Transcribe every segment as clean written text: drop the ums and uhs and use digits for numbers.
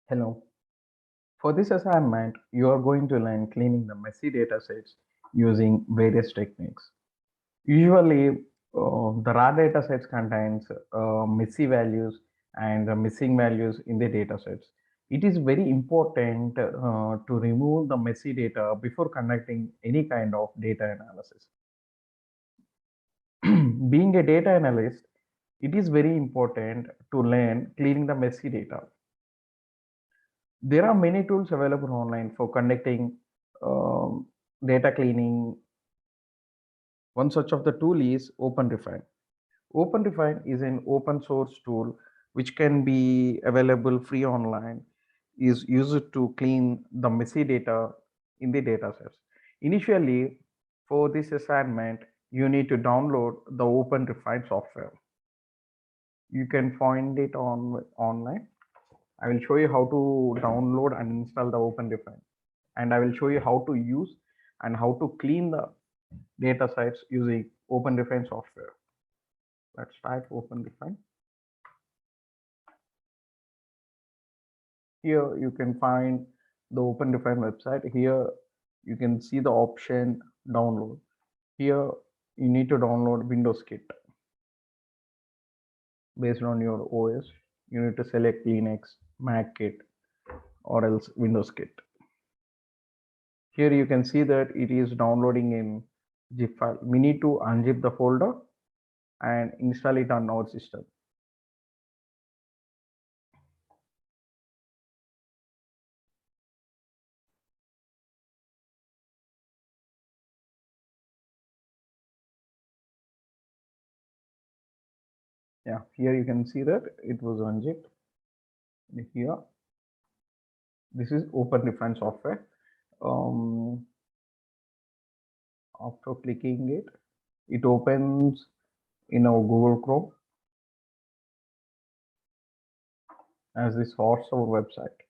Hello. For this assignment, you are going to learn cleaning the messy data sets using various techniques. Usually, the raw data sets contains messy values and missing values in the data sets. It is very important to remove the messy data before conducting any kind of data analysis. Being a data analyst, it is very important to learn cleaning the messy data. There are many tools available online for conducting data cleaning. One such of the tool is OpenRefine. OpenRefine is an open source tool which can be available free online, is used to clean the messy data in the datasets. Initially, for this assignment, you need to download the OpenRefine software. You can find it online. I will show you how to download and install the OpenRefine, and I will show you how to use and how to clean the data sets using OpenRefine software. Let's type OpenRefine. Here you can find the OpenRefine website. Here you can see the option download. Here you need to download Windows Kit based on your OS. You need to select Linux, Mac Kit, or else Windows Kit. Here you can see that it is downloading in zip file. We need to unzip the folder and install it on our system. Yeah, here you can see that it was unzipped. Here, this is OpenRefine software. After clicking it, it opens in our Google Chrome as this hosts our website.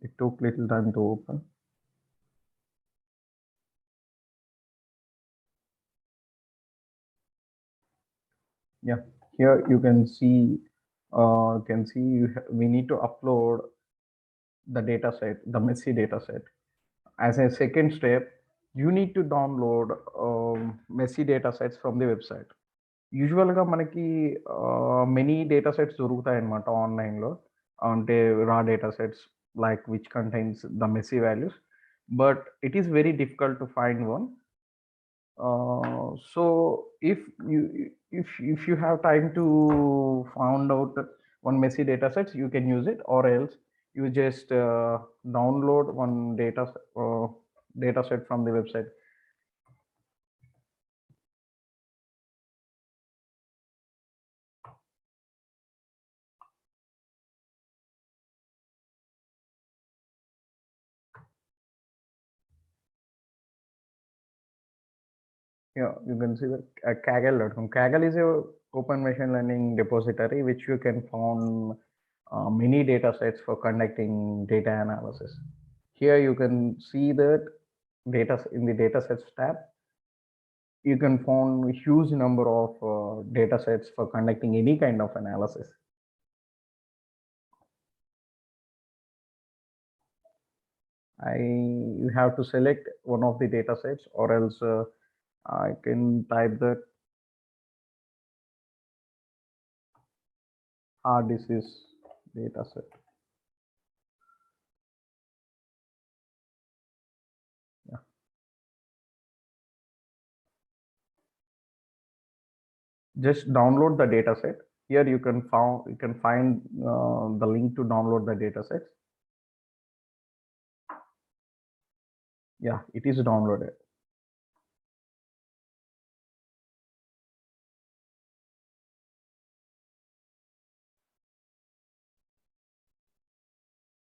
It took little time to open. Yeah, here you can see we need to upload the data set, the messy data set. As a second step, you need to download messy data sets from the website. యూజువల్గా మనకి many data sets దొరుకుతాయి అనమాట ఆన్లైన్లో, అంటే raw data sets like which contains the messy values, but it is very difficult to find one. So if you have time to find out one messy data sets, you can use it, or else you just download one data set from the website. Yeah, you can see that Kaggle.com. Kaggle is a open machine learning repository which you can find many data sets for conducting data analysis. Here you can see that data in the data sets tab. You can find a huge number of data sets for conducting any kind of analysis. You have to select one of the data sets, or else I can type that hard disease data set. Yeah. Just download the data set. Here you can find the link to download the data set. Yeah, it is downloaded.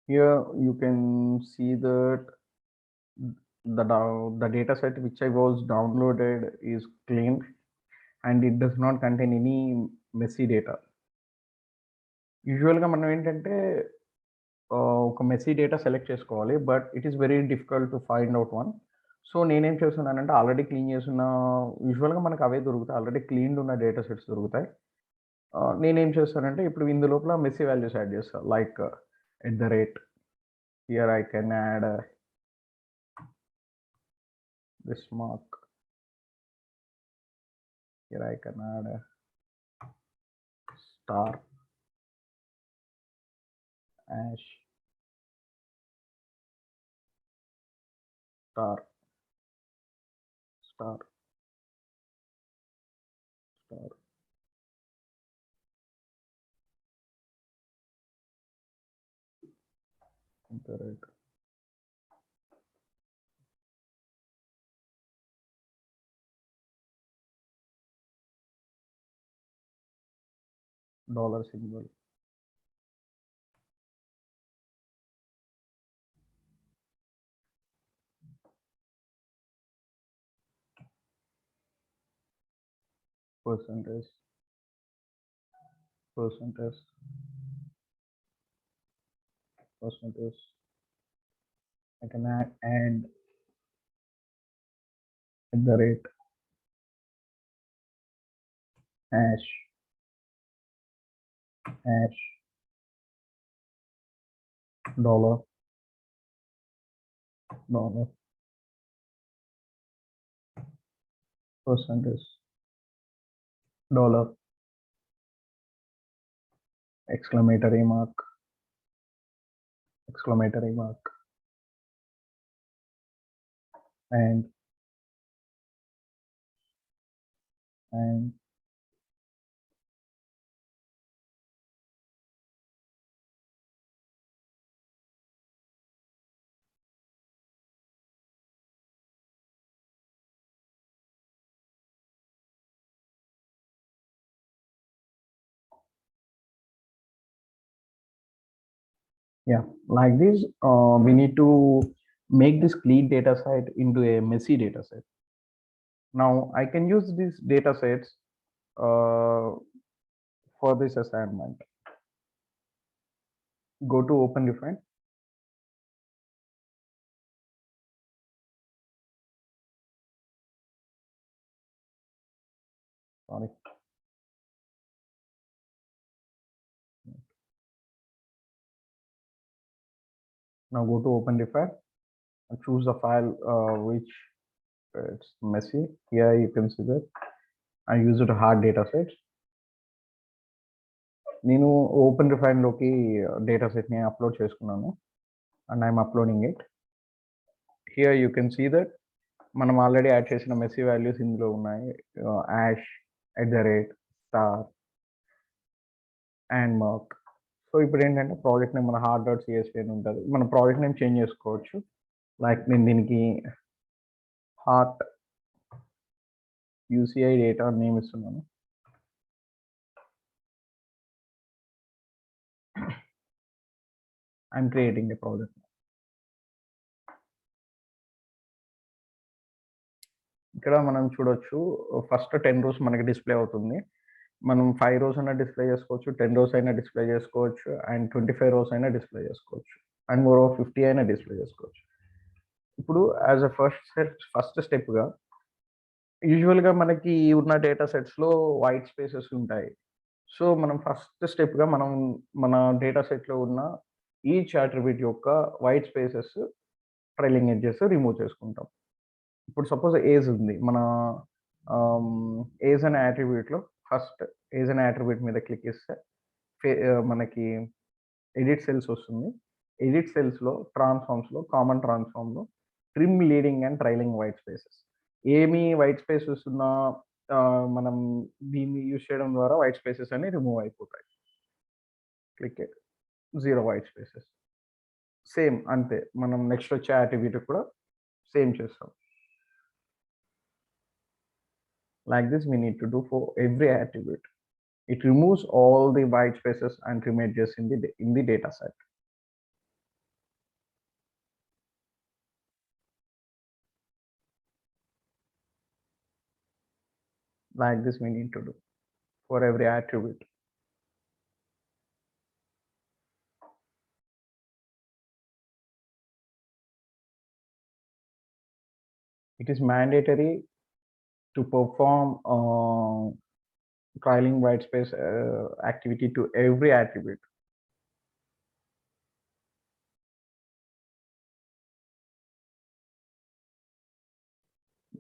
Here you can see that the data set which I was downloaded is cleaned and it does not contain any messy data. యూజువల్గా మనం ఏంటంటే ఒక messy data select చేసుకోవాలి, but it is very difficult to find out one. So, నేనేం చేస్తున్నానంటే already clean చేసున్న యూజువల్‌గా మనకు అవే దొరుకుతాయి. ఆల్రెడీ క్లీన్డ్ ఉన్న డేటా సెట్స్ దొరుకుతాయి. నేనేం చేస్తానంటే ఇప్పుడు ఇందులోపల మెస్సీ వాల్యూస్ యాడ్ చేస్తా. Like at the rate here I can add this mark. Here I can add a star, ash, star, star, star. Correct. Dollar symbol. Percentage, percentage, percentage. I can add and at the rate, hash, hash, dollar, dollar, percentage, dollar, exclamatory mark, exclamatory mark, and and yeah, like this. We need to make this clean data set into a messy data set. Now I can use these data sets for this assignment. Go to OpenRefine. Sorry. Now go to OpenRefine and choose the file which it's messy. Here you can see that I use it hard data sets. నేను open refine లోకి data set ని upload చేసుకున్నాను and I'm uploading it. Here you can see that మనం already add చేసిన messy values ఇందులో ఉన్నాయి. Hash, at the rate, star and mark. So ఇప్పుడు ఏంటంటే ప్రాజెక్ట్ నేమ్ మన హార్డ్ డాట్ సిఎస్వి అని ఉంటుంది. మన ప్రాజెక్ట్ నేమ్ చేంజ్ చేసుకోవచ్చు. లైక్ నేను దీనికి హార్ట్ యూసిఐ డేటా నేమ్ ఇస్తున్నాను. I'm creating a project. ఇక్కడ మనం చూడొచ్చు ఫస్ట్ 10 రోస్ మనకి డిస్ప్లే అవుతుంది. మనం 5 రోస్ అయినా డిస్ప్లే చేసుకోవచ్చు, 10 రోస్ అయినా డిస్ప్లే చేసుకోవచ్చు అండ్ 25 రోస్ అయినా డిస్ప్లే చేసుకోవచ్చు అండ్ మోర్ 50 అయినా డిస్ప్లే చేసుకోవచ్చు. ఇప్పుడు యాజ్ అ ఫస్ట్ స్టెప్గా యూజువల్గా మనకి ఉన్న డేటా సెట్స్లో వైట్ స్పేసెస్ ఉంటాయి. సో మనం ఫస్ట్ స్టెప్గా మనం మన డేటా సెట్లో ఉన్న ఈచ్ అట్రిబ్యూట్ యొక్క white spaces, trailing edges remove చేసుకుంటాం. ఇప్పుడు సపోజ్ ఏజ్ ఉంది. మన ఏజ్ అనే యాట్రిబ్యూట్లో ఫస్ట్ ఏజ్ అనే యాట్రిబ్యూట్ మీద క్లిక్ చేస్తే మనకి ఎడిట్ సెల్స్ వస్తుంది. ఎడిట్ సెల్స్లో ట్రాన్స్ఫార్మ్స్లో కామన్ ట్రాన్స్ఫార్మ్లో trim leading and trailing white spaces, ఏమి వైట్ స్పేసెస్ ఉన్నా మనం దీన్ని యూజ్ చేయడం ద్వారా వైట్ స్పేసెస్ అన్ని రిమూవ్ అయిపోతాయి. Click 0 white spaces. సేమ్ అంతే మనం నెక్స్ట్ వచ్చే యాట్రిబ్యూట్ కూడా సేమ్ చేస్తాం. Like this we need to do for every attribute. It removes all the white spaces and trim edges in the data set. Like this we need to do for every attribute. it is mandatory to perform trialing white space activity to every attribute.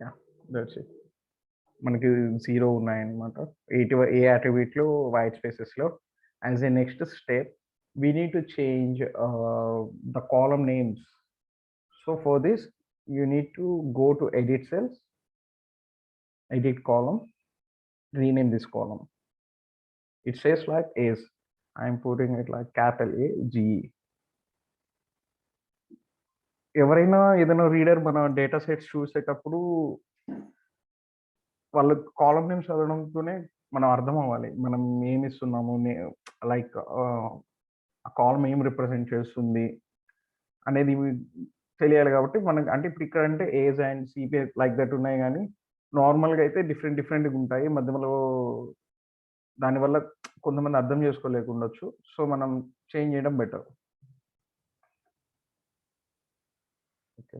Yeah, that's it. మనకి 0 ఉన్నాయన్నమాట. ఏ అట్రిబ్యూట్‌లో white స్పేసెస్‌లో. As a next step, we need to change the column names. So for this, you need to go to edit cells, edit column, rename this column. It says like is. I'm putting it like capital A G E. ఎవరైనా ఏదైనా reader మన data sets చూసేటప్పుడు వాళ్ళ column names చదవడంతోనే మనం అర్థం అవ్వాలి మనం ఏమి ఇస్తున్నాము, లైక్ ఆ కాలమ్ ఏం రిప్రజెంట్ చేస్తుంది అనేది తెలియాలి. కాబట్టి మనకి అంటే ఇప్పుడు ఇక్కడ అంటే age and CPI like that ఉన్నాయి, కానీ నార్మల్గా అయితే డిఫరెంట్ డిఫరెంట్గా ఉంటాయి మధ్యలో. దానివల్ల కొంతమంది అర్థం చేసుకోలేకుండొచ్చు. సో మనం చేంజ్ చేయడం better. Okay,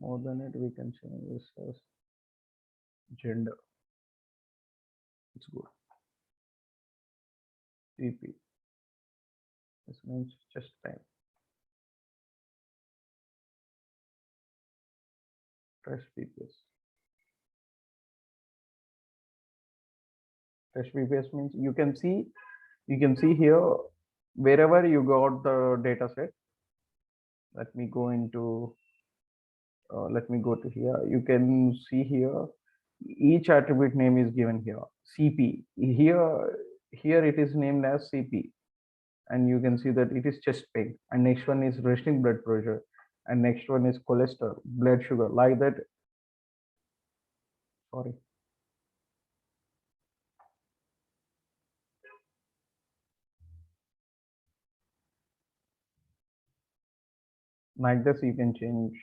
more than it we can change this as gender. It's good. CP, this means just time. Press PPS. Press PPS means you can see here wherever you got the data set. Let me go into let me go to here. You can see here each attribute name is given here. CP here it is named as CP, and you can see that it is chest pain, and next one is resting blood pressure, and next one is cholesterol, blood sugar, like that. Sorry, like this you can change.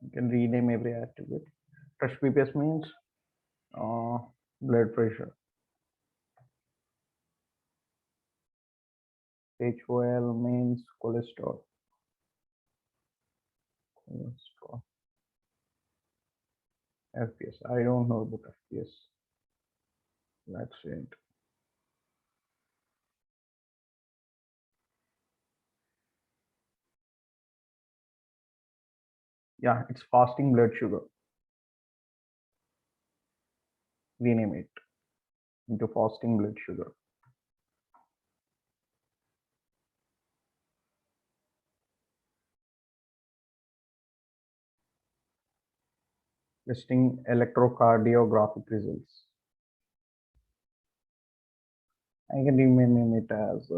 You can rename every attribute. Touch PPS means blood pressure. HOL means cholesterol. FPS, I don't know about FPS. That's it. Yeah, it's fasting blood sugar. Rename it into fasting blood sugar. Listing electrocardiographic results. I can rename it as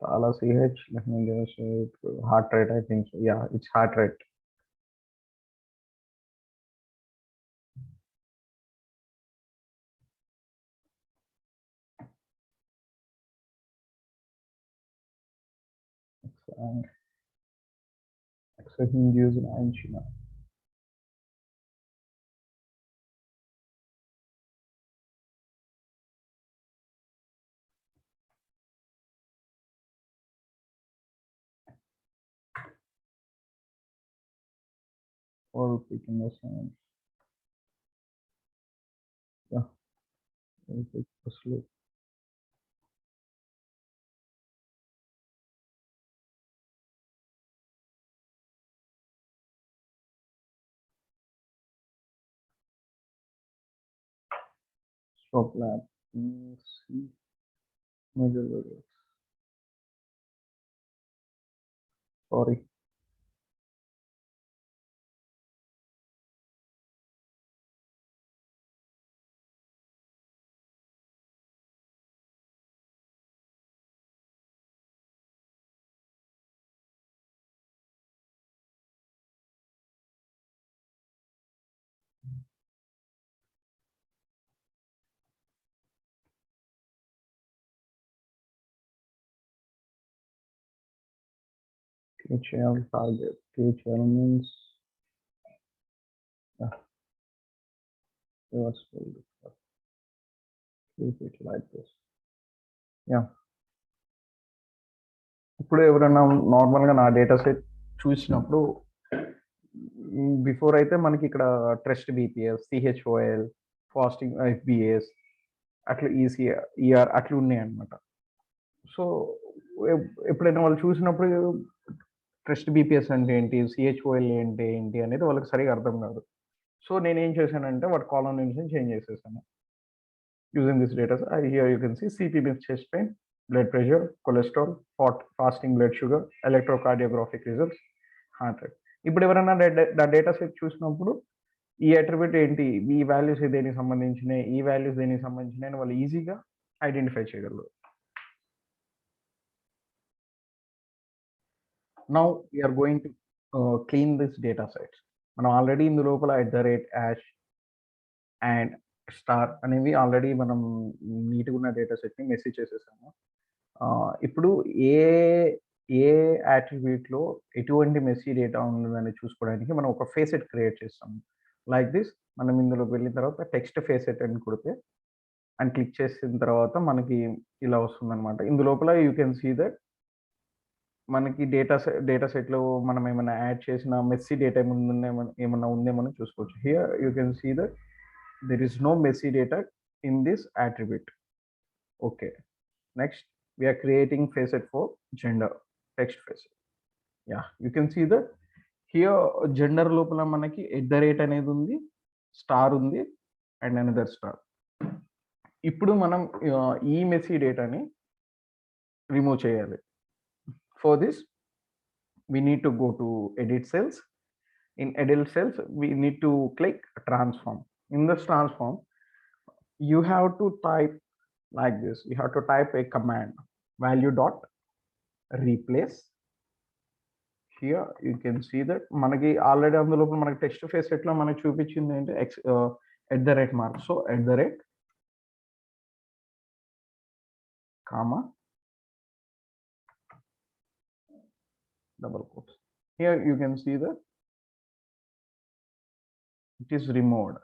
Tala CH. Let me just say heart rate. I think so. Yeah, it's heart rate. Exogenous angina. Or picking the sound. Yeah, pick the slope. Stop lab. See major variables. Sorry. THL target. THL means reverse filter. Keep it like this. Yeah. ఇప్పుడు ఎవరైనా నార్మల్గా నా data set చూసినప్పుడు before అయితే మనకి ఇక్కడ trust BPS సిహెచ్ఓఎల్ fasting FBS అట్లా ER అట్లా ఉన్నాయి అనమాట. సో ఎప్పుడైనా వాళ్ళు చూసినప్పుడు ట్రస్ట్ బీపీఎస్ అంటే ఏంటి, సిహెచ్ఓఎల్ ఏంటి ఏంటి అనేది వాళ్ళకి సరిగా అర్థం కాదు. సో నేనేం చేశానంటే వాటి కాలం నుంచి చేంజ్ చేసేసాను. Using this data, here you can see CP means chest pain, blood pressure, cholesterol, fasting blood sugar, electrocardiographic results, heart rate. ఇప్పుడు ఎవరైనా డేటా సెట్ చూసినప్పుడు ఈ అట్రిబ్యూట్ ఏంటి, ఈ వాల్యూస్ దేనికి సంబంధించినవి, ఈ వాల్యూస్ దేనికి సంబంధించినవి అని వాళ్ళు ఈజీగా ఐడెంటిఫై చేయగలరు. Now we're going to clean this data sets. మనం ఆల్రెడీ ఇందు లోపల @ అండ్ స్టార్ అనేవి ఆల్రెడీ మనం నీట్గా ఉన్న డేటా సెట్ని మెసేజ్ చేసేసాము. ఇప్పుడు ఏ ఏ యాట్రిబ్యూట్లో ఎటువంటి మెస్సీ డేటా ఉందని చూసుకోవడానికి మనం ఒక ఫేసెట్ క్రియేట్ చేస్తాము. లైక్ దిస్, మనం ఇందులోకి వెళ్ళిన తర్వాత టెక్స్ట్ ఫేసెట్ అని కొడితే అండ్ క్లిక్ చేసిన తర్వాత మనకి ఇలా వస్తుందన్నమాట. ఇందులోపల యూ కెన్ సీ దట్ మనకి డేటా సెట్లో మనం ఏమైనా యాడ్ చేసిన మెస్సీ డేటా ఏమన్నా ఉందేమో చూసుకోవచ్చు. Here you can see that there is no messy data in this attribute. Okay, next we are creating facet for gender, text facet. Yeah, you can see that here gender lopala manaki @ anedi undi, star undi and another star. ఇప్పుడు మనం ఈ messy డేటాని remove చేయాలి. For this we need to go to edit cells. In edit cells we need to click transform. In this transform you have to type like this, you have to type a command value dot replace. Here you can see that manaki already on the local manaki text facet lo manaki చూపించింది ఏంటి @ mark. So @ comma double quotes. Here you can see that it is removed.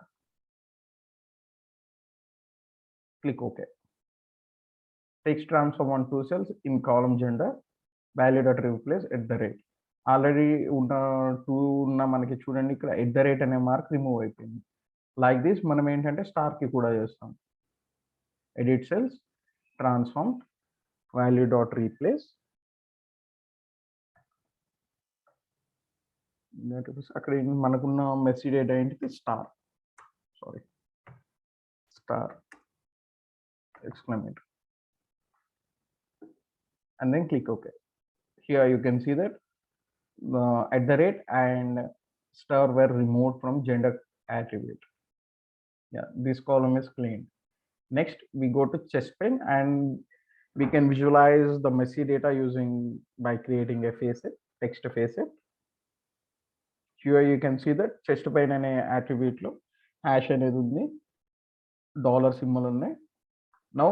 Click OK. Text transform on 2 cells in column gender, value dot replace @ already ఉన్న 2 ఉన్న మనకి చూడండి ఇక్కడ @ అనే mark remove అయిపోయింది. Like this మనం ఏంటంటే స్టార్కి కూడా చేస్తాం. Edit cells, transform, value dot replace. అక్కడ మనకున్న మెస్సీ డేటా ఏంటిది, star exclamation and then click OK. Here you can see that @ and star were removed from gender attribute. Yeah, this column is cleaned. Next we go to chest pain and we can visualize the messy data using by creating a facet, text facet. Here you can see that chest pain అనే attribute లో hash అనేది ఉంది, dollar symbol ఉన్నాయి. Now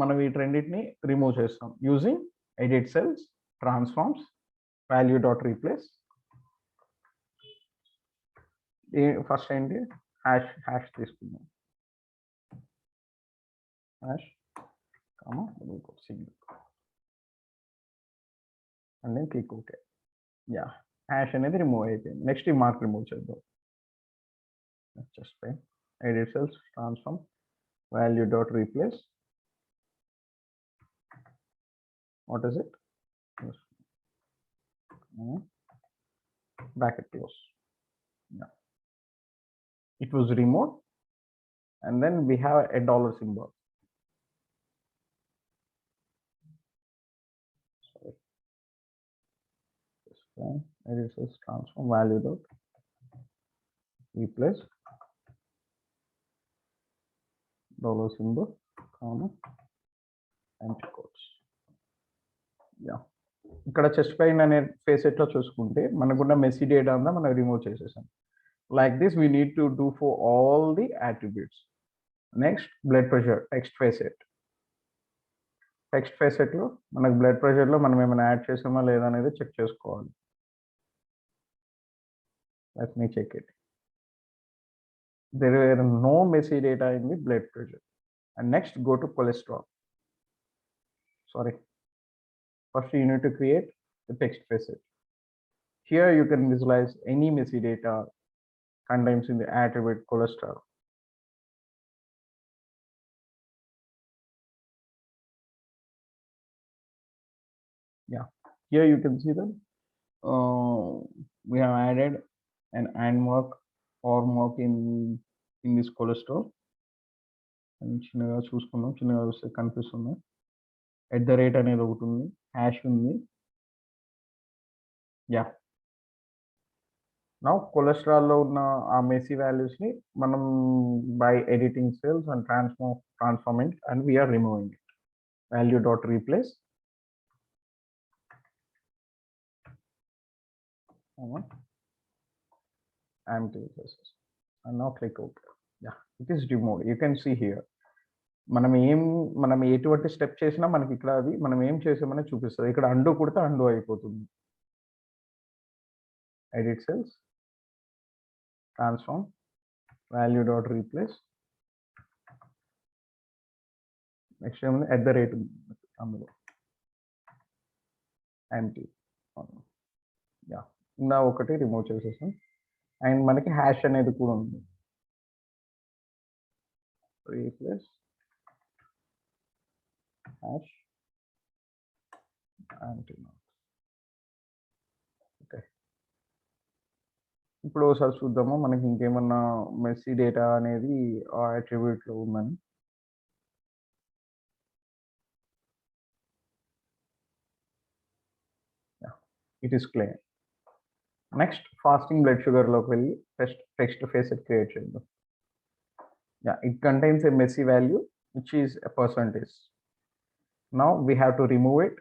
మనం వీటన్నిటిని remove చేస్తాం using edit cells, transforms, value dot replace. First ఏంటి, hash తీసుకుందాం, hash comma single and then click okay. Yeah, hash అనేది రిమూవ్ అయిపోయింది. నెక్స్ట్ ఈ మార్క్ రిమూవ్ చేద్దాం. జస్ట్ పై edit cells, transform, value dot replace. What is it? Bracket close. Yeah, it was removed and then we have a dollar symbol. Sorry. Edit cells, transform, value dot replace, dollar symbol, comma, empty quotes. Yeah, ఇక్కడ chest pain అనే ఫేసెట్లో చూసుకుంటే మనకున్న messy data అంతా మనం remove చేసేసాం. Like this we need to do for all the attributes. Next blood pressure, text ఫేసెట్లో మనకు blood ప్రెషర్లో మనం ఏమైనా యాడ్ చేసామా లేదా అనేది చెక్ చేసుకోవాలి. Let me check it. There were no messy data in the blood pressure. And next, go to cholesterol. Sorry. First, you need to create the text facet. Here, you can visualize any messy data contains in the attribute cholesterol. Yeah, here you can see that we have added an and mark or mark in this cholesterol. And చిన్నగా చూసుకున్నాం, చిన్నగా చూస్తే కనిపిస్తుంది. @ అనేది ఒకటి ఉంది, hash ఉంది. Yeah, now కొలెస్ట్రాల్లో ఉన్న ఆ మెస్సీ వాల్యూస్ని మనం by editing cells and transforming and we are removing it. Value dot replace empty spaces and now click OK. Yeah, it is removed. You can see here మనం ఎటువంటి step చేసినా మనకి ఇక్కడ అది మనం ఏం చేసామని చూపిస్తుంది. ఇక్కడ అండు కొడితే అండు అయిపోతుంది. Edit cells, transform, value dot replace, next ఏముంది @ అందులో ఎంటీ. యా, ఇంకా ఒకటి రిమూవ్ చేసేసాం. అండ్ మనకి హ్యాష్ అనేది కూడా ఉంది. Replace hash empty. ఓకే, ఇప్పుడు ఒకసారి చూద్దాము మనకి ఇంకేమన్నా మెస్సీ డేటా అనేది ఆ అట్రిబ్యూట్లో ఉందని. It is clear. Next fasting blood షుగర్లోకి వెళ్ళి టెక్స్ట్ ఫేసెట్ క్రియేట్ చేద్దాం. Yeah, it contains a messy value which is a percentage. Now we have to remove it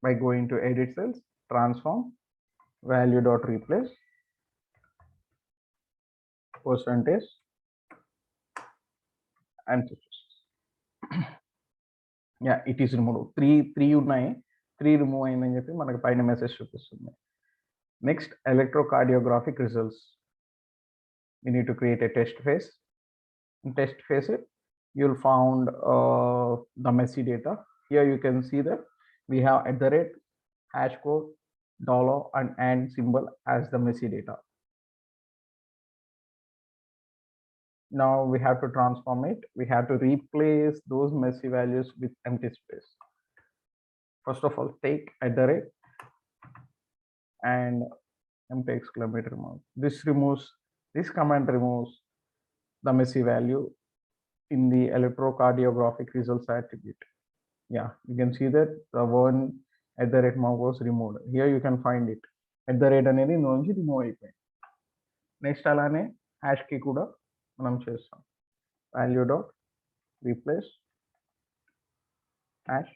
by going to edit cells, transform, value dot replace, percentage, and yeah, it is removed. Three ఉన్నాయి, 3 remove అయిందని చెప్పి మనకి పైన message చూపిస్తుంది. Next electrocardiographic results. We need to create a test phase. In test phase, you'll found the messy data. Here you can see that we have @ hash code, dollar and symbol as the messy data. Now we have to transform it. We have to replace those messy values with empty space. First of all, take @ and empty exclamatory mark. This command removes the messy value in the electrocardiographic results attribute. Yeah, you can see that the one @ mark was removed. Here you can find it. @ అనేది నుంచి remove అయిపోయింది. Next అలానే hash కి కూడా మనం చేస్తాం. Value dot replace hash.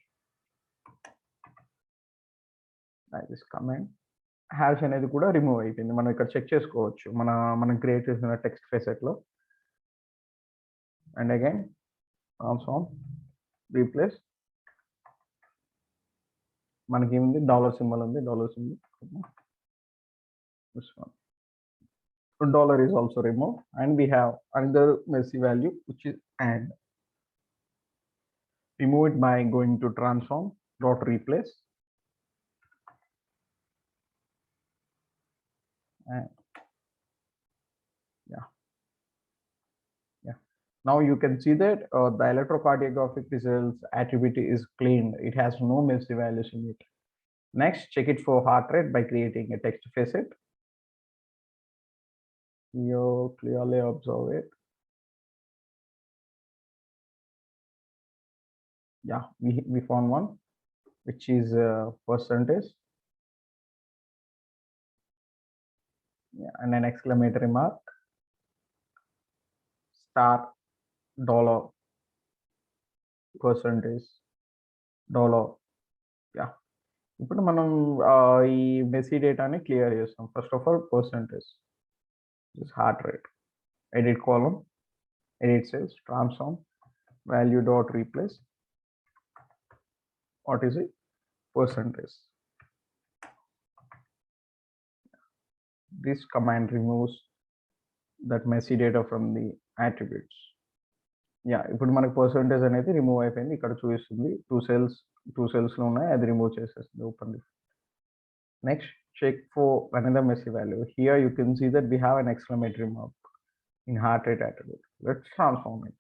This command hash అనేది కూడా రిమూవ్ అయిపోయింది. మనం ఇక్కడ చెక్ చేసుకోవచ్చు మనం క్రియేట్ చేసిన టెక్స్ట్ ఫేసెట్లో. అండ్ అగైన్ ట్రాన్స్ఫార్మ్, రీప్లేస్, మనకి ఏముంది డాలర్ సింబల్ ఉంది, dollar symbol. This one dollar is also removed and we have another messy value which is and. Remove it by going to transform dot replace and yeah. Now you can see that the electrocardiographic results attribute is cleaned. It has no messy values in it. Next, check it for heart rate by creating a text facet. You clearly observe it. Yeah, we found one which is percentage. Yeah, and an exclamatory mark, star, dollar, percentage, dollar. Yeah, ఇప్పుడు మనం ఈ messy డేటాని clear చేస్తాం. First of all percentage, heart rate, edit column, edit cells, transform, value dot replace, what is it, percentage. This command removes that messy data from the attributes. ఇప్పుడు మనకి percentage అనేది remove అయిపోయింది. ఇక్కడ చూపిస్తుంది two సెల్స్లో ఉన్నాయి, అది remove చేసేస్తుంది. Open the next, check for another messy value. Here you can see that we have an exclamatory mark in heart rate attribute. Let's transform it.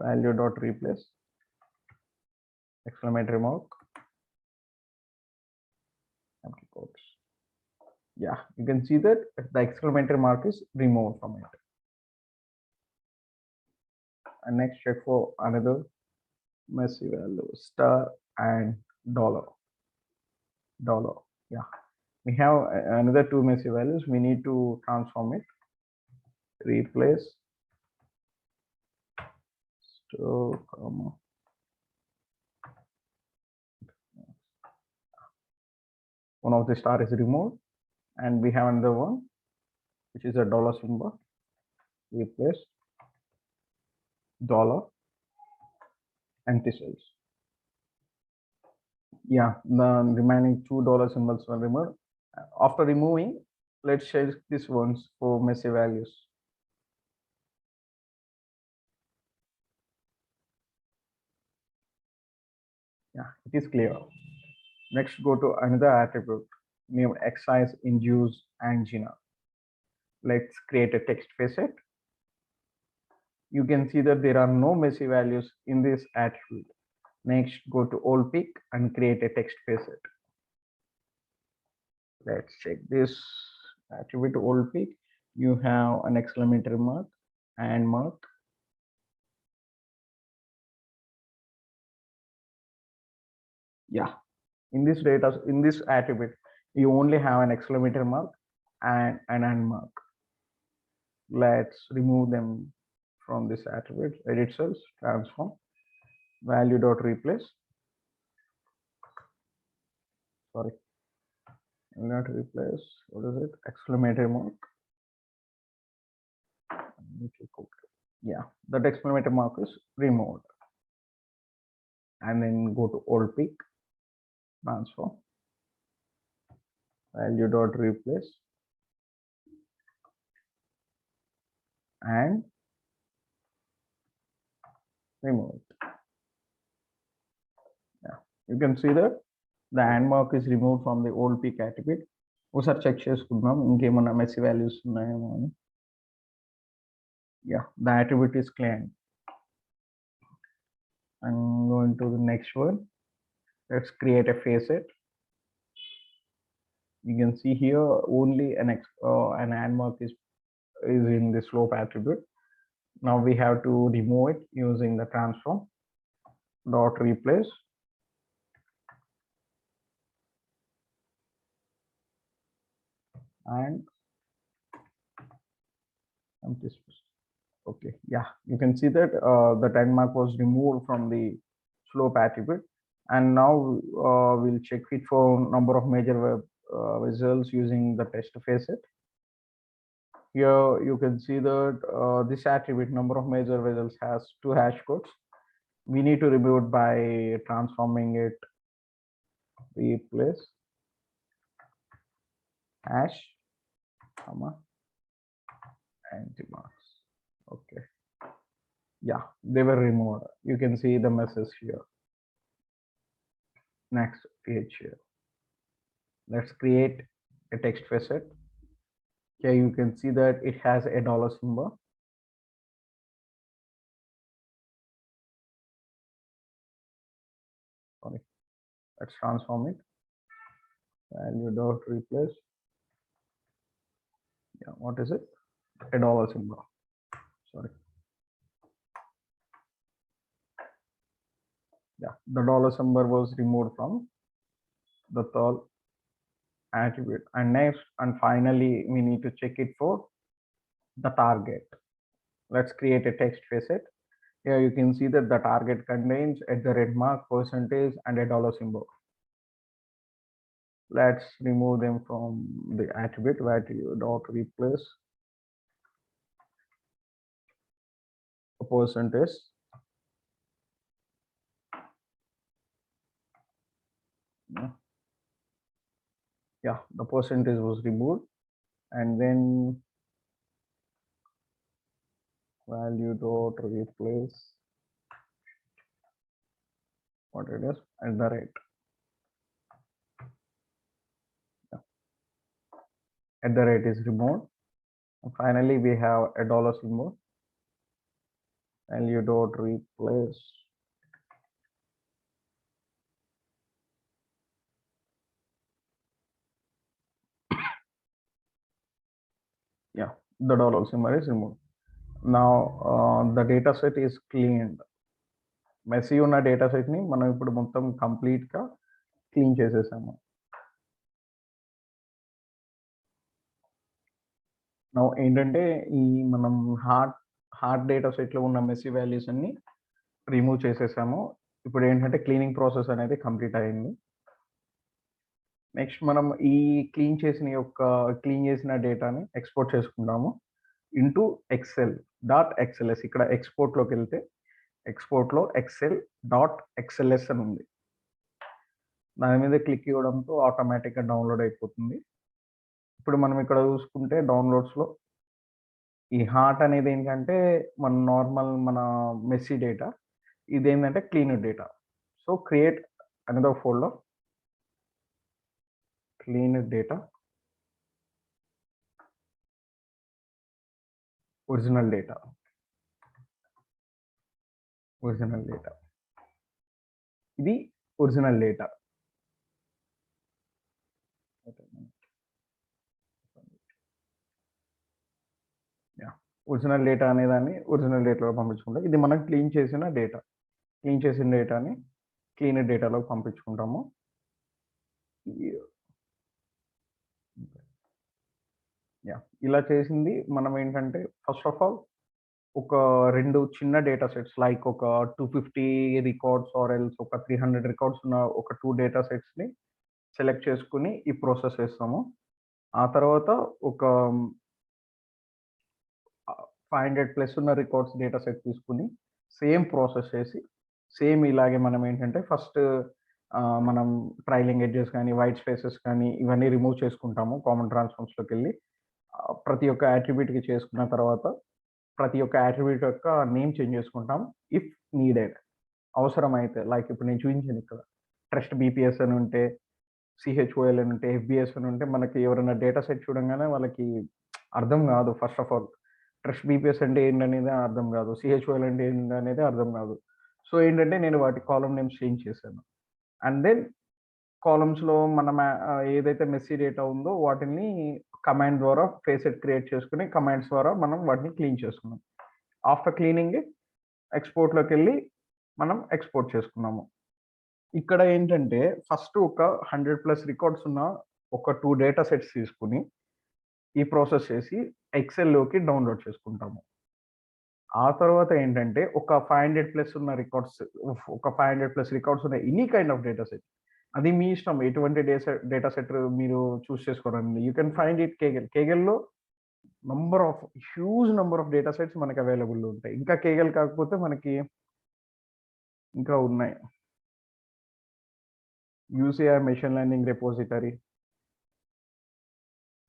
Value dot replace exclamatory mark, empty quotes. You can see that the exclamatory mark is removed from it. And next, check for another messy value, star and dollar. We have another two messy values. We need to transform it. Replace star, comma. One of the star is removed, and we have another one, which is a dollar symbol. Replace dollar, empty cells. The remaining $2 symbols were removed. After removing, let's check these ones for messy values. It is clear. Next, go to another attribute named excise induce angina. Let's create a text facet. You can see that there are no messy values in this attribute. Next, go to all pick and create a text facet. Let's check this attribute all pick. You have an exclamatory mark and mark. In this attribute, you only have an exclamatory mark and an and mark. Let's remove them from this attribute. Edit cells, transform, value dot replace. Sorry, not replace. What is it? Exclamatory mark. That exclamatory mark is removed. And then go to old pick, transform, value dot replace, and remove it. You can see that the and mark is removed from the old pick attribute. ఒకసారి check చేసుకుందాం ఇంకేమన్నా messy values ఉన్నాయేమో అని. The attribute is clean. I'm going to the next one. Let's create a facet. You can see here only an and mark is in the slope attribute. Now we have to remove it using the transform dot replace and empty space. Okay, you can see that the 10 mark was removed from the slope attribute, and now we'll check it for number of major vessels using the test facet. Here you can see that this attribute number of major vessels has 2 hash codes. We need to remove it by transforming it. Replace hash, comma, empty marks. Okay, they were removed. You can see the message here. Next page here, let's create a text facet. Here you can see that it has a dollar symbol. Sorry, let's transform it. Value dot replace. What is it? A dollar symbol. Sorry. The dollar symbol was removed from the third attribute. And next and finally, we need to check it for the target. Let's create a text facet. Here you can see that the target contains @ percentage and a dollar symbol. Let's remove them from the attribute. Value dot replace a percentage. The percentage was removed, and then value dot replace what it is at the rate. At the rate is removed. And finally, we have a dollar symbol. Value dot replace. Yeah, the dollar symbol is removed. Now the data set is cleaned. Messy ఉన్న data సెట్ని మనం ఇప్పుడు మొత్తం కంప్లీట్గా clean చేసేసాము. నా ఏంటంటే ఈ మనం హార్డ్ డేటా సెట్లో ఉన్న మెస్సీ వాల్యూస్ అన్ని రిమూవ్ చేసేసాము. ఇప్పుడు ఏంటంటే క్లీనింగ్ ప్రాసెస్ అనేది కంప్లీట్ అయింది. నెక్స్ట్ మనం ఈ క్లీన్ చేసిన డేటాని ఎక్స్పోర్ట్ చేసుకుంటాము ఇంటూ excel.xls. ఇక్కడ ఎక్స్పోర్ట్లోకి వెళ్తే ఎక్స్పోర్ట్లో excel.xls అని ఉంది. దాని మీద క్లిక్ ఇవ్వడంతో ఆటోమేటిక్గా డౌన్లోడ్ అయిపోతుంది. ఇప్పుడు మనం ఇక్కడ చూసుకుంటే డౌన్లోడ్స్లో ఈ హార్ట్ అనేది ఏంటంటే మన మెస్సీ డేటా, ఇదేంటంటే clean data. So create another folder, clean data, original data. ఇది ఒరిజినల్ డేటా. ఒరిజినల్ డేటా అనేదాన్ని ఒరిజినల్ డేటాలో పంపించుకుంటాం. ఇది మనం క్లీన్ చేసిన డేటాని క్లీన్ డేటాలోకి పంపించుకుంటాము. ఇలా చేసింది మనం ఏంటంటే ఫస్ట్ ఆఫ్ ఆల్ ఒక 2 చిన్న డేటా సెట్స్ లైక్ ఒక 250 రికార్డ్స్ ఆర్ ఎల్స్ ఒక 300 రికార్డ్స్ ఉన్న ఒక 2 డేటా సెట్స్ని సెలెక్ట్ చేసుకుని ఈ ప్రాసెస్ చేస్తాము. ఆ తర్వాత ఒక 500+ ఉన్న రికార్డ్స్ డేటా సెట్ తీసుకుని సేమ్ ప్రాసెస్ చేసి సేమ్ ఇలాగే మనం ఏంటంటే ఫస్ట్ మనం ట్రైలింగ్ ఎడ్జెస్ కానీ వైట్ స్పేసెస్ కానీ ఇవన్నీ రిమూవ్ చేసుకుంటాము. కామన్ ట్రాన్స్ఫార్మ్స్లోకి వెళ్ళి ప్రతి ఒక్క యాట్రిబ్యూట్కి చేసుకున్న తర్వాత ప్రతి ఒక్క యాట్రిబ్యూట్ యొక్క నేమ్ చేంజ్ చేసుకుంటాం ఇఫ్ నీడెడ్. అవసరమైతే లైక్ ఇప్పుడు నేను చూపించాను ఇక్కడ ట్రస్ట్ బీపీఎస్ అని ఉంటే, సిహెచ్ఓఎల్ అని ఉంటే, ఎఫ్బిఎస్ అని ఉంటే మనకి ఎవరైనా డేటా సెట్ చూడంగానే వాళ్ళకి అర్థం కాదు. First of all trust BPS అంటే ఏంటనేది అర్థం కాదు, సిహెచ్ఓఎల్ అంటే ఏంటనేది అర్థం కాదు. సో ఏంటంటే నేను వాటి కాలమ్ నేమ్స్ చేంజ్ చేశాను. అండ్ దెన్ కాలమ్స్లో మనం ఏదైతే మెస్సీ డేటా ఉందో వాటిని కమాండ్ ద్వారా ఫేసెట్ క్రియేట్ చేసుకుని కమాండ్స్ ద్వారా మనం వాటిని క్లీన్ చేసుకున్నాం. ఆఫ్టర్ క్లీనింగ్ ఎక్స్పోర్ట్లోకి వెళ్ళి మనం ఎక్స్పోర్ట్ చేసుకున్నాము. ఇక్కడ ఏంటంటే ఫస్ట్ ఒక 100+ రికార్డ్స్ ఉన్న ఒక 2 డేటా సెట్స్ తీసుకుని ఈ ప్రాసెస్ చేసి ఎక్సెల్లోకి డౌన్లోడ్ చేసుకుంటాము. ఆ తర్వాత ఏంటంటే ఒక 500+ ఉన్న any kind of data set, అది మీ ఇష్టం ఎటువంటి డేటా సెట్ మీరు చూస్ చేసుకోరండి. యూ కెన్ ఫైండ్ ఇట్ కేగెల్లో huge number of data sets మనకి అవైలబుల్ ఉంటాయి. ఇంకా కేగెల్ కాకపోతే మనకి ఇంకా ఉన్నాయి. యూసీఐ మెషిన్ లెర్నింగ్ రిపోజిటరీ,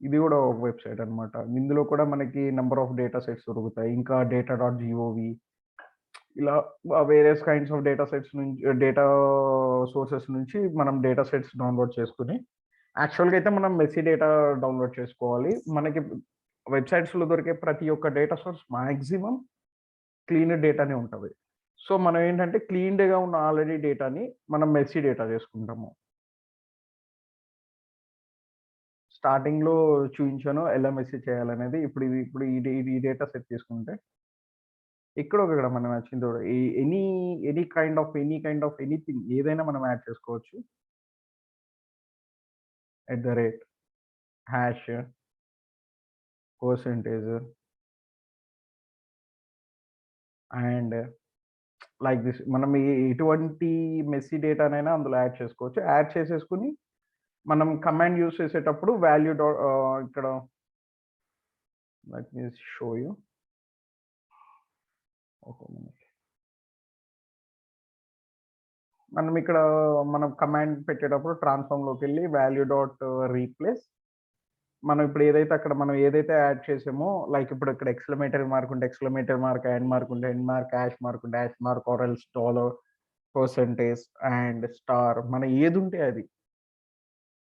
ఇది కూడా ఒక వెబ్సైట్ అనమాట. ఇందులో కూడా మనకి నెంబర్ ఆఫ్ డేటా సెట్స్ దొరుకుతాయి. ఇంకా data.gov, ఇలా various kinds of data sets నుంచి డేటా సోర్సెస్ నుంచి మనం డేటా సెట్స్ డౌన్లోడ్ చేసుకుని యాక్చువల్గా అయితే మనం మెస్సీ డేటా డౌన్లోడ్ చేసుకోవాలి. మనకి వెబ్సైట్స్లో దొరికే ప్రతి ఒక్క డేటా సోర్స్ మ్యాక్సిమం క్లీన్ డేటానే ఉంటుంది. సో మనం ఏంటంటే క్లీన్డ్గా ఉన్న ఆల్రెడీ డేటాని మనం మెస్సీ డేటా చేసుకుంటాము. స్టార్టింగ్లో చూపించాను ఎలా మెస్సీ చేయాలనేది. ఇప్పుడు ఈ డేటా సెట్ తీసుకుంటే ఇక్కడ మనం నచ్చింది ఎనీ కైండ్ ఆఫ్ ఎనీథింగ్ ఏదైనా మనం యాడ్ చేసుకోవచ్చు. @ పర్సెంటేజ్ అండ్ లైక్ దిస్. మనం ఎటువంటి మెస్సీ డేటానైనా అందులో యాడ్ చేసుకోవచ్చు. యాడ్ చేసేసుకుని మనం కమాండ్ యూస్ చేసేటప్పుడు ఇక్కడ లెట్ మీ షో యూ. మనం కమాండ్ పెట్టేటప్పుడు ట్రాన్స్ఫార్మ్లోకి వెళ్ళి value.replace మనం ఇప్పుడు ఏదైతే అక్కడ మనం ఏదైతే యాడ్ చేసామో, లైక్ ఇప్పుడు ఇక్కడ ఎక్స్‌క్లమేటరీ మార్క్ ఉంటే ఎక్స్‌క్లమేటరీ మార్క్, ఎండ్ మార్క్ ఉంటే ఎండ్ మార్క్, హాష్ మార్క్ ఉంటే hash mark or else dollar, percentage and star మనం ఏదుంటే అది.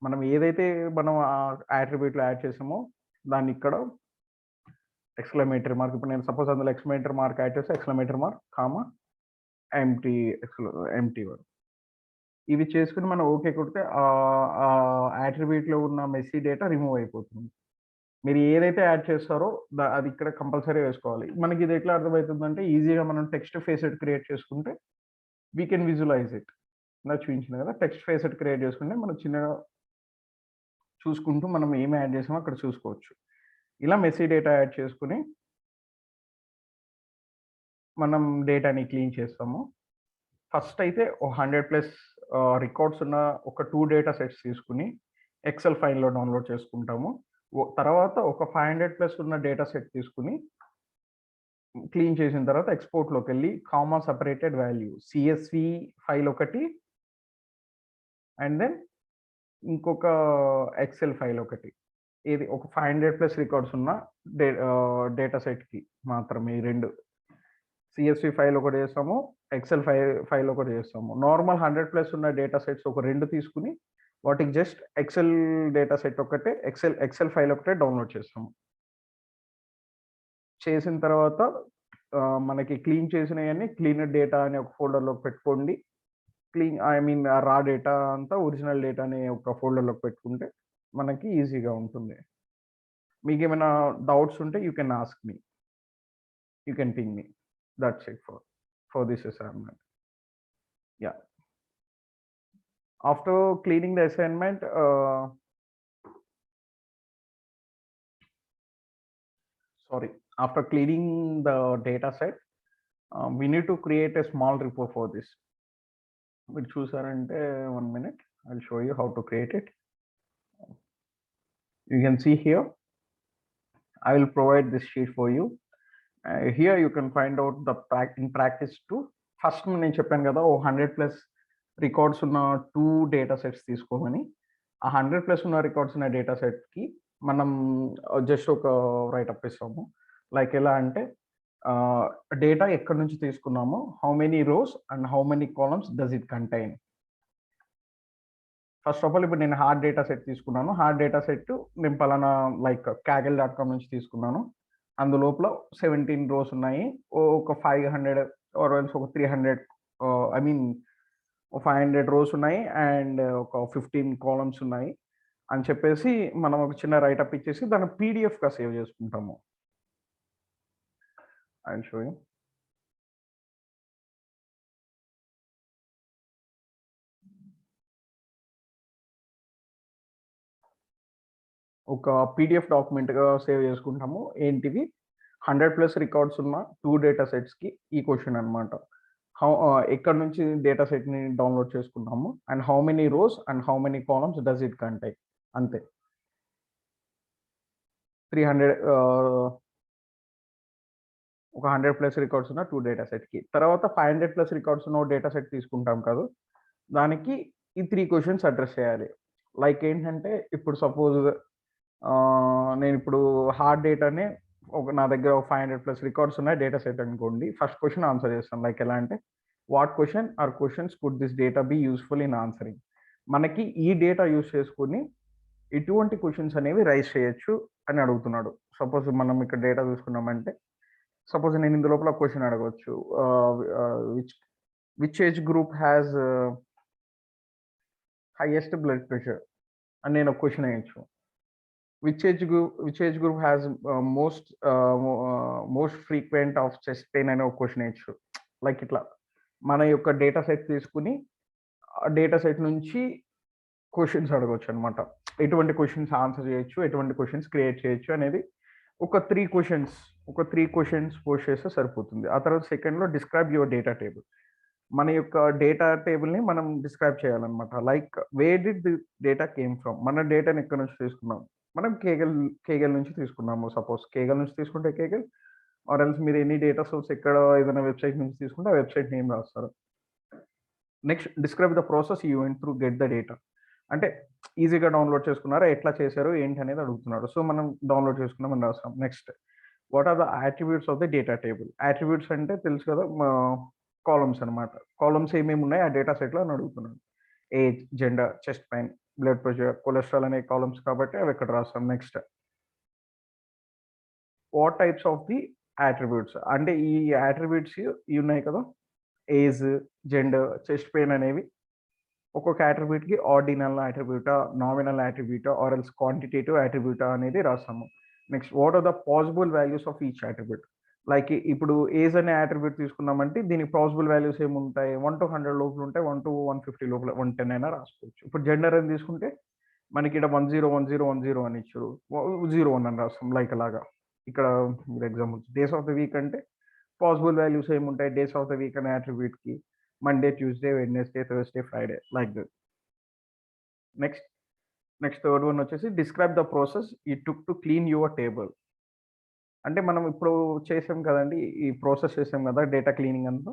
మనం ఏదైతే మనం అట్రిబ్యూట్‌లో యాడ్ చేసామో దాన్ని ఇక్కడ ఎక్స్‌క్లమేటరీ మార్క్, ఇప్పుడు నేను సపోజ్ అందులో ఎక్స్‌క్లమేటరీ మార్క్ యాడ్ చేస్తే exclamatory mark, comma, empty empty word. ఇవి చేసుకొని మనం ఓకే కొడితే అట్రిబ్యూట్‌లో ఉన్న మెస్సీ డేటా రిమూవ్ అయిపోతుంది. మీరు ఏదైతే యాడ్ చేస్తారో అది ఇక్కడ కంపల్సరీ వేసుకోవాలి. మనకి ఇది ఎట్లా అర్థమవుతుందంటే ఈజీగా మనం టెక్స్ట్ ఫేసెట్ క్రియేట్ చేసుకుంటే వి కెన్ విజువలైజ్ ఇట్. ఇందాక చూపించాను కదా! టెక్స్ట్ ఫేసెట్ క్రియేట్ చేసుకుంటే మనం చిన్నగా చూసుకుంటూ మనం ఏమి యాడ్ చేసామో అక్కడ చూసుకోవచ్చు. ఇలా మెస్సీ డేటా యాడ్ చేసుకొని మనం డేటాని క్లీన్ చేస్తాము. ఫస్ట్ అయితే ఓ 100+ రికార్డ్స్ ఉన్న ఒక 2 డేటా సెట్స్ తీసుకొని ఎక్సెల్ ఫైల్‌లో డౌన్‌లోడ్ చేసుకుంటాము. తర్వాత ఒక 500+ ఉన్న డేటా సెట్ తీసుకొని క్లీన్ చేసిన తర్వాత ఎక్స్‌పోర్ట్‌లోకెళ్ళి కామా సెపరేటెడ్ వాల్యూ సీఎస్‌వి ఫైల్ ఒకటి అండ్ దెన్ ఇంకొక ఎక్సెల్ ఫైల్ ఒకటి. ఇది ఒక 500+ రికార్డ్స్ ఉన్న డేటా సెట్‌కి మాత్రమే ఈ 2. సీఎస్‌వి ఫైల్ ఒకటి చేస్తాము. ఎక్సెల్ ఫైల్ ఒకటి చేస్తాము. నార్మల్ 100+ ఉన్న డేటా సెట్స్ ఒక 2 తీసుకొని వాటికి జస్ట్ ఎక్సెల్ డేటా సెట్ ఒకటే ఎక్సెల్ ఫైల్ ఒకటే డౌన్‌లోడ్ చేస్తాము. చేసిన తర్వాత మనకి క్లీన్ చేసినయన్నీ క్లీనర్ డేటా అనే ఒక ఫోల్డర్‌లోకి పెట్టుకోండి. రా డేటా అంతా ఒరిజినల్ డేటా అనే ఒక ఫోల్డర్‌లోకి పెట్టుకుంటే మనకి ఈజీగా ఉంటుంది. మీకేమైనా డౌట్స్ ఉంటే you can ask me. You can ping me. That's it for this assignment. Yeah! After cleaning the assignment after cleaning the data set, we need to create a small repo for this. మీరు చూసారంటే 1 minute, I'll show you how to create it. You can see here, I will provide this sheet for you. Here you can find out the in practice too. First నేను చెప్పాను కదా, 100+ records ఉన్న 2 data sets తీసుకోమని. ఆ 100+ ఉన్న records ఉన్న data సెట్‌కి మనం జస్ట్ ఒక రైటప్ ఇస్తాము. లైక్ ఎలా అంటే డేటా ఎక్కడి నుంచి తీసుకున్నామో, how many rows and how many columns does it contain. First of all ఇప్పుడు నేను హార్డ్ డేటా సెట్ తీసుకున్నాను. హార్డ్ డేటా సెట్ నేను పలానా లైక్ kaggle.com నుంచి తీసుకున్నాను. అందులోపల 17 రోస్ ఉన్నాయి. ఒక 500 ఆర్ ఎల్స్ ఒక 300 ఐ మీన్ 500 రోస్ ఉన్నాయి అండ్ ఒక 15 కాలమ్స్ ఉన్నాయి అని చెప్పేసి మనం ఒక చిన్న రైటప్ ఇచ్చేసి దాన్ని పీడీఎఫ్‌గా సేవ్ చేసుకుంటాము. I will show you. ఒక పీడీఎఫ్ డాక్యుమెంట్‌గా సేవ్ చేసుకుంటాము. ఏంటివి 100+ రికార్డ్స్ ఉన్న 2 డేటా సెట్స్‌కి ఈ క్వెషన్ అన్నమాట. ఎక్కడి నుంచి డేటా సెట్‌ని డౌన్‌లోడ్ చేసుకున్నాము and how many rows and how many columns does it contain అంతే. 300 ఒక 100+ రికార్డ్స్ ఉన్న 2 డేటా సెట్‌కి. తర్వాత 500+ రికార్డ్స్ ఉన్న డేటా సెట్ తీసుకుంటాం కదా! దానికి ఈ 3 క్వెషన్స్ అడ్రెస్ చేయాలి. లైక్ ఏంటంటే ఇప్పుడు సపోజ్ నేనిప్పుడు హార్డ్ డేటానే నా దగ్గర ఒక 500+ రికార్డ్స్ ఉన్నాయి డేటా సెట్ అనుకోండి. ఫస్ట్ క్వెషన్ ఆన్సర్ చేస్తాను. లైక్ ఎలా అంటే what question or questions could this data be useful in answering. మనకి ఈ డేటా యూజ్ చేసుకొని ఎటువంటి క్వెషన్స్ అనేవి రైజ్ చేయొచ్చు అని అడుగుతున్నాడు. సపోజ్ మనం ఇక్కడ డేటా చూసుకున్నామంటే, సపోజ్ నేను ఇందు లోపల క్వెషన్ అడగొచ్చు. Which age group has highest blood pressure అని నేను ఒక question ఎయొచ్చు. which age group has most frequent of chest pain అనే ఒక క్వెషన్ వేయచ్చు. లైక్ ఇట్లా మన యొక్క డేటా సెట్ తీసుకుని ఆ డేటా సెట్ నుంచి క్వెషన్స్ అడగొచ్చు అనమాట. ఎటువంటి క్వెషన్స్ ఆన్సర్ చేయొచ్చు, ఎటువంటి క్వెషన్స్ క్రియేట్ చేయొచ్చు అనేది ఒక 3 క్వెషన్స్ పోస్ట్ చేస్తే సరిపోతుంది. ఆ తర్వాత సెకండ్‌లో డిస్క్రైబ్ యువర్ డేటా టేబుల్. మన యొక్క డేటా టేబుల్‌ని మనం డిస్క్రైబ్ చేయాలన్నమాట. Like where did the data came from? మన డేటాని ఎక్కడి నుంచి తీసుకున్నాం? మనం కేగల్ నుంచి తీసుకున్నాము. సపోజ్ కేగల్ నుంచి తీసుకుంటే కేగల్ ఆర్ ఎల్స్ మీరు ఎనీ డేటా సోర్స్ ఎక్కడ ఏదైనా వెబ్‌సైట్ నుంచి తీసుకుంటే ఆ వెబ్‌సైట్ నేమ్ రాస్తారు. Next describe the process you went through get the data. అంటే ఈజీగా డౌన్లోడ్ చేసుకున్నారా, ఎట్లా చేశారు ఏంటి అనేది అడుగుతున్నాడు. సో మనం డౌన్లోడ్ చేసుకున్నామని రాస్తాం. Next what are the attributes of the data table. Attributes అంటే తెలుసు కదా, కాలమ్స్ అనమాట. కాలమ్స్ ఏమేమి ఉన్నాయి ఆ డేటా సెట్లో అని అడుగుతున్నాడు. Age, gender, chest pain, blood pressure, cholesterol అనే కాలమ్స్ కాబట్టి అవి ఇక్కడ రాస్తాం. Next what types of the attributes, అంటే ఈ అట్రిబ్యూట్స్ ఇవి ఉన్నాయి కదా, ఏజ్, జెండర్, చెస్ట్ పెయిన్ అనేవి ఒక్కొక్క అట్రిబ్యూట్‌కి ఆర్డినల్ అట్రిబ్యూటా, నామినల్ అట్రిబ్యూటా ఆర్ ఎల్స్ క్వాంటిటేటివ్ అట్రిబ్యూటా అనేది రాస్తాము. Next what are the possible values of each attribute. Like ఇప్పుడు ఏజ్ అనే అట్రిబ్యూట్ తీసుకున్నామంటే దీనికి పాసిబుల్ వాల్యూస్ ఏముంటాయి, 1-100 లోపల ఉంటాయి, 1-150 లోపల 110 అయినా రాసుకోవచ్చు. ఇప్పుడు జెండర్ అని తీసుకుంటే మనకి ఇక్కడ 101010 అని ఇచ్చారు, 01 అని రాస్తాం. లైక్ అలాగా ఇక్కడ example days of the week అంటే పాసిబుల్ వాల్యూస్ ఏముంటాయి డేస్ ఆఫ్ ద వీక్ అనే అట్రిబ్యూట్‌కి, Monday, Tuesday, Wednesday, Thursday, Friday like that. Next next third one వచ్చేసి describe the process you took to clean your table. అంటే మనం ఇప్పుడు చేసాం కదండీ, ఈ ప్రాసెస్ చేసాం కదా డేటా క్లీనింగ్ అంతా.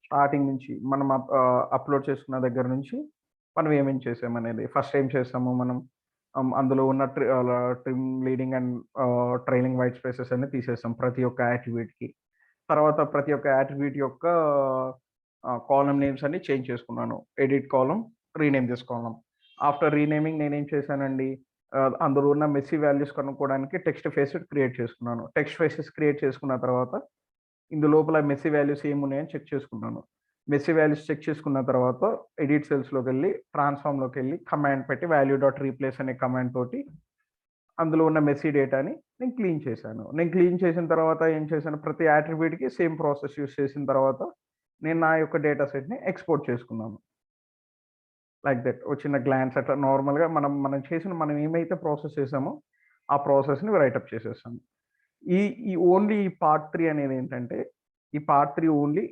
స్టార్టింగ్ నుంచి మనం అప్‌లోడ్ చేసుకున్న దగ్గర నుంచి మనం ఏమేం చేసామనేది. ఫస్ట్ ఏం చేసాము మనం, అందులో ఉన్న trim, leading and trailing white spaces అన్ని తీసేసాం ప్రతి ఒక్క యాట్రిబ్యూట్‌కి. తర్వాత ప్రతి ఒక్క యాట్రిబ్యూట్ యొక్క కాలమ్ నేమ్స్ అన్ని చేంజ్ చేసుకున్నాను. Edit column, rename this column. After renaming నేనేం చేశానండి, అందులో ఉన్న మెస్సీ వాల్యూస్ కనుక్కోవడానికి టెక్స్ట్ ఫేసెస్ క్రియేట్ చేసుకున్నాను. టెక్స్ట్ ఫేసెస్ క్రియేట్ చేసుకున్న తర్వాత ఇందులోపల మెస్సీ వాల్యూస్ ఏమున్నాయని చెక్ చేసుకున్నాను. మెస్సీ వాల్యూస్ చెక్ చేసుకున్న తర్వాత ఎడిట్ సెల్స్‌లోకెళ్ళి, ట్రాన్స్‌ఫార్మ్‌లోకెళ్ళి కమాండ్ పెట్టి వాల్యూ డాట్ రీప్లేస్ అనే కమాండ్ తోటి అందులో ఉన్న మెస్సీ డేటాని నేను క్లీన్ చేశాను. నేను క్లీన్ చేసిన తర్వాత ఏం చేశాను, ప్రతి అట్రిబ్యూట్‌కి సేమ్ ప్రాసెస్ యూజ్ చేసిన తర్వాత నేను నా యొక్క డేటా సెట్‌ని ఎక్స్‌పోర్ట్ చేసుకున్నాను. Like that. ఓ చిన్న గ్లాన్స్ అట్లా నార్మల్‌గా మనం ఏమైతే ప్రాసెస్ చేసామో ఆ ప్రాసెస్‌ని రైటప్ చేసేసాను. ఈ ఈ ఓన్లీ ఈ పార్ట్ 3 అనేదేంటంటే, ఈ పార్ట్ 3 ఓన్లీ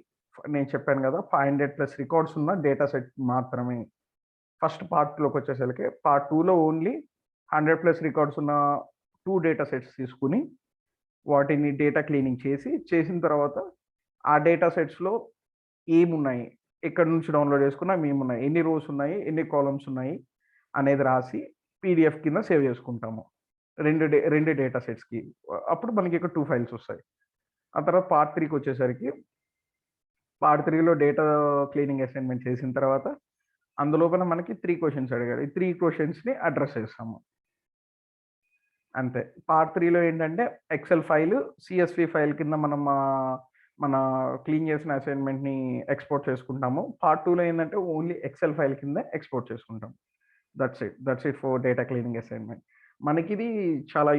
నేను చెప్పాను గదా, 500+ రికార్డ్స్ ఉన్న డేటా సెట్ మాత్రమే. ఫస్ట్ పార్ట్‌లోకొచ్చేసరికి పార్ట్ 2లో ఓన్లీ 100+ రికార్డ్స్ ఉన్న 2 డేటా సెట్స్ తీసుకొని, వాటిని డేటా క్లీనింగ్ చేసిన తర్వాత ఆ డేటా సెట్స్‌లో ఏమున్నాయి, ఎక్కడి నుంచి డౌన్‌లోడ్ చేసుకున్నాం, ఏమున్నాయి, ఎన్ని రోస్ ఉన్నాయి, ఎన్ని కాలమ్స్ ఉన్నాయి అనేది రాసి పీడీఎఫ్ కింద సేవ్ చేసుకుంటాము. 2 డేటా సెట్స్‌కి. అప్పుడు మనకి ఇక్కడ 2 ఫైల్స్ వస్తాయి. ఆ తర్వాత పార్ట్ 3కొచ్చేసరికి పార్ట్ 3లో డేటా క్లీనింగ్ అసైన్‌మెంట్ చేసిన తర్వాత అందులోపల మనకి 3 క్వెషన్స్ అడిగాడు. ఈ 3 క్వెషన్స్‌ని అడ్రెస్ చేస్తాము. అంతే. పార్ట్ 3లో ఏంటంటే ఎక్సెల్ ఫైల్, సీఎస్‌వి ఫైల్ కింద మనం మన క్లీన్ చేసిన అసైన్‌మెంట్‌ని ఎక్స్‌పోర్ట్ చేసుకుంటాము. పార్ట్ 2లో ఏందంటే ఓన్లీ ఎక్సెల్ ఫైల్ కింద ఎక్స్‌పోర్ట్ చేసుకుంటాం. That's it for data cleaning assignment. మనకిది చాలా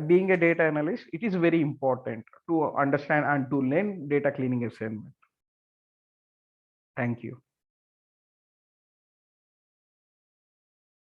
being a data analyst it is very important to understand and to learn data cleaning assignment. Thank you.